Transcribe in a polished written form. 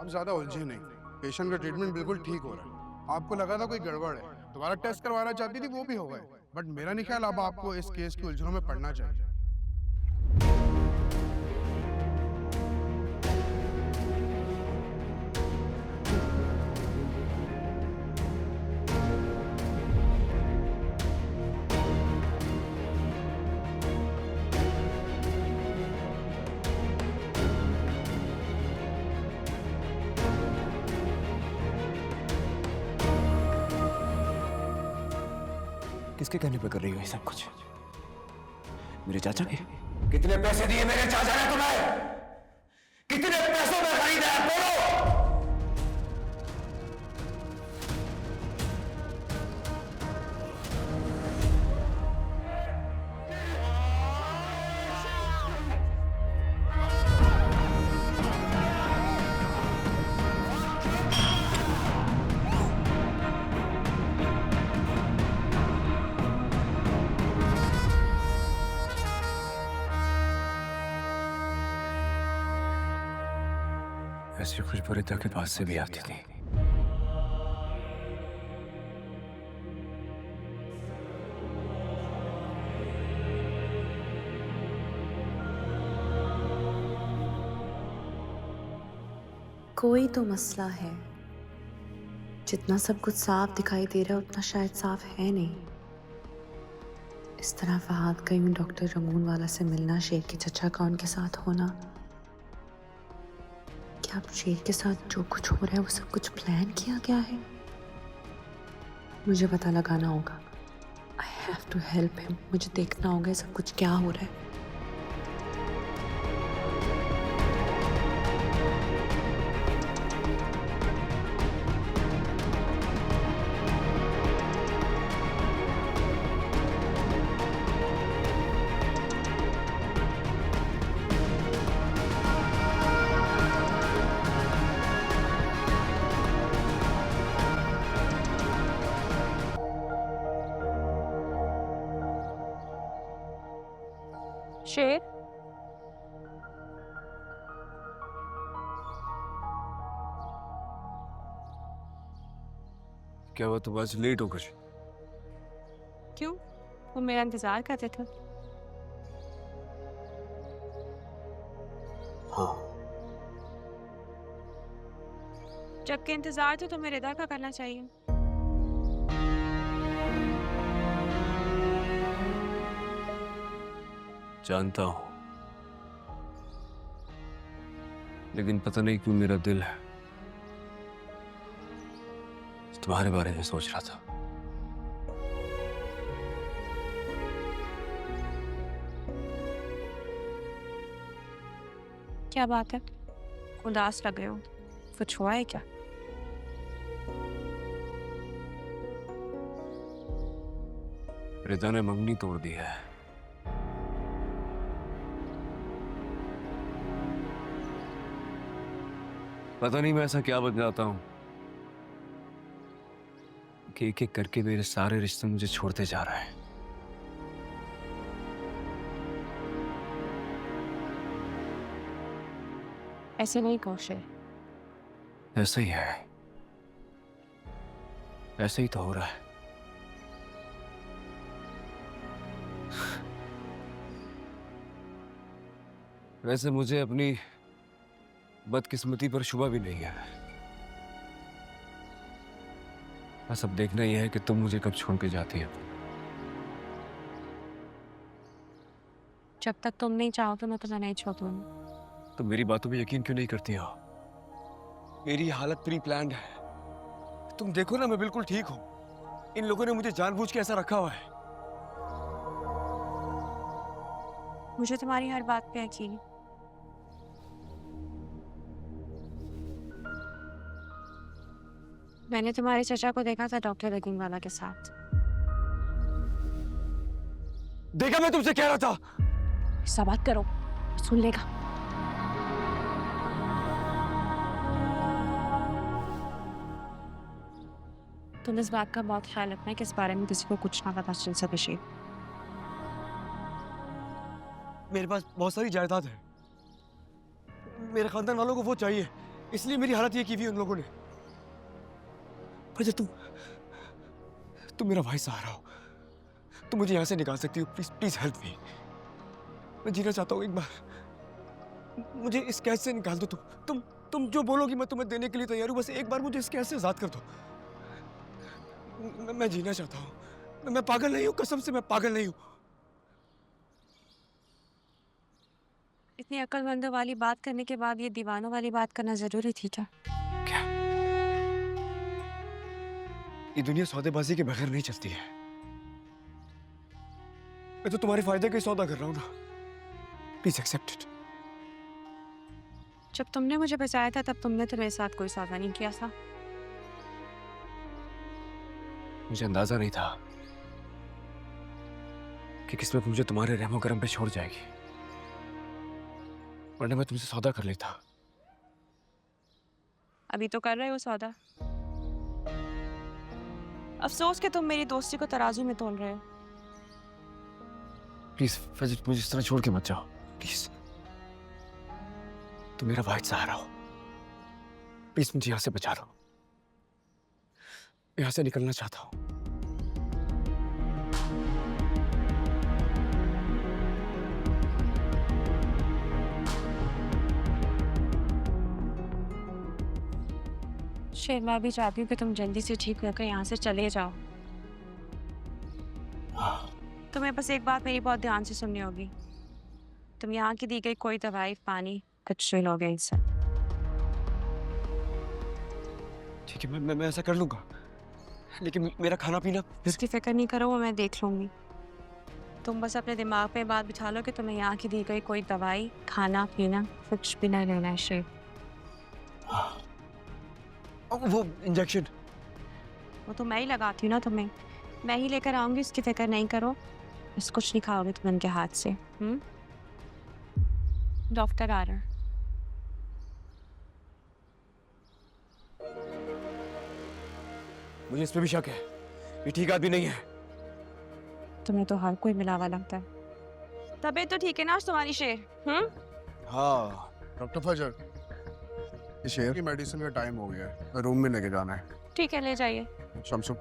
आप ज्यादा उलझे नहीं। पेशेंट का ट्रीटमेंट बिल्कुल ठीक हो रहा है। आपको लगा था कोई गड़बड़ है, दोबारा टेस्ट करवाना चाहती थी, वो भी हो गए। बट मेरा नहीं ख्याल अब आपको इस केस की उलझनों में पड़ना चाहिए। किसके कहने पे कर रही हो ये सब कुछ? मेरे चाचा के? कितने पैसे दिए मेरे चाचा ने तुम्हें? कितने पैसों में खरीदा है? बोलो। ऐसी खुशबू रिता के पास से भी आती थी। कोई तो मसला है। जितना सब कुछ साफ दिखाई दे रहा है उतना शायद साफ है नहीं। इस तरह फहाद का यूं डॉक्टर रंगून वाला से मिलना, शेर के चचा का उनके साथ होना, क्या अब शेर के साथ जो कुछ हो रहा है वो सब कुछ प्लान किया गया है? मुझे पता लगाना होगा। I have to help him. मुझे देखना होगा सब कुछ क्या हो रहा है। शेर, क्या हुआ? तुम आज लेट हो कुछ? क्यों? वो मेरा इंतजार करते थे। हाँ। जबकि इंतजार तो तुम्हें रिदा का करना चाहिए। जानता हूं, लेकिन पता नहीं क्यों मेरा दिल है तुम्हारे बारे में सोच रहा था। क्या बात है? उदास लग रहे हो। कुछ हुआ है क्या? रिता ने मंगनी तोड़ दी है। पता नहीं मैं ऐसा क्या बन जाता हूं कि एक एक करके मेरे सारे रिश्ते मुझे छोड़ते जा रहे हैं। ऐसे नहीं कौशल। ऐसा ही है, ऐसे ही तो हो रहा है। वैसे मुझे अपनी बदकिस्मती पर शुबा भी नहीं है। बस अब देखना यह है कि तुम मुझे कब छोड़ के जाती हो। जब तक तुम नहीं चाहोगे मैं तुम्हें नहीं छोड़ूंगी। तुम मेरी बातों में यकीन क्यों नहीं करती हो? मेरी हालत प्री प्लान्ड है। तुम देखो ना, मैं बिल्कुल ठीक हूं। इन लोगों ने मुझे जानबूझ के ऐसा रखा हुआ है। मुझे तुम्हारी हर बात पे यकीन है। मैंने तुम्हारे चचा को देखा था डॉक्टर रंगून वाला के साथ। देखा? मैं तुमसे कह रहा था। ऐसा बात करो, सुन लेगा। तुम इस बात का बहुत ख्याल रखना कि इस बारे में किसी को कुछ ना पता चल सके शेर। मेरे पास बहुत सारी जायदाद है। मेरे खानदान वालों को वो चाहिए। इसलिए मेरी हालत ये की हुई उन लोगों ने। फजर तुम मेरा भाई सहारा हो, तुम मुझे यहाँ से निकाल सकती हो। Please please help me. मैं जीना चाहता हूँ, एक बार मुझे इस कैद से निकाल दो। तुम जो बोलोगी मैं तुम्हें देने के लिए तैयार हूँ। बस एक बार मुझे इस कैद से आजाद कर दो। मैं जीना चाहता हूँ। मैं पागल नहीं हूँ, कसम से मैं पागल नहीं हूँ। इतनी अक्लमंदों वाली बात करने के बाद ये दीवानों वाली बात करना जरूरी थी क्या? क्या ये दुनिया सौदेबाजी के बगैर नहीं चलती है? मैं तो तुम्हारे फायदे का ही सौदा कर रहा हूँ ना। Please accept it. जब तुमने मुझे बचाया था तब तुमने तो मेरे साथ कोई सौदा नहीं किया था। मुझे अंदाजा नहीं था कि किस्मत मुझे तुम्हारे रहमो करम पे छोड़ जाएगी, वरना मैं तुमसे सौदा कर लेता। अभी तो कर रहे हो सौदा। अफसोस कि तुम मेरी दोस्ती को तराजू में तोल रहे हो। प्लीज फजर, मुझे इस तरह छोड़ के मत जाओ प्लीज। तुम मेरा वाहिद सहारा हो। प्लीज मुझे यहां से बचा लो। यहां से निकलना चाहता हूं। शेर, मैं भी चाहती हूँ कि तुम जल्दी से ठीक होकर यहाँ से चले जाओ। तुम्हें बस एक बात मेरी बहुत ध्यान से सुननी होगी। तुम यहाँ की दी गई कोई दवाई, पानी कुछ भी लोगे इनसे। ठीक है, मैं ऐसा कर लूंगा, लेकिन मेरा खाना पीना फिर। इसकी फिक्र नहीं करो, वो मैं देख लूंगी। तुम बस अपने दिमाग पे बात बिठा लो कि तुम्हें यहाँ की दी गई कोई दवाई, खाना पीना कुछ भी नहीं लेना है शेर। वो इंजेक्शन वो तो मैं ही लगाती हूँ ना तुम्हें। मैं ही लेकर आऊंगी, इसकी फिक्र नहीं करो। बस कुछ नहीं खाओगे तुम उनके हाथ से। डॉक्टर आ रहा। मुझे इस पे भी शक है, ये ठीक आदमी नहीं है। तुम्हें तो हर कोई मिला हुआ लगता है। तबीयत तो ठीक है ना आज तुम्हारी शेर? हाँ डॉक्टर फजर, ये शेर की मेडिसिन का टाइम हो गया है, रूम में लेके जाना है। ठीक है, ले जाइए। शमशु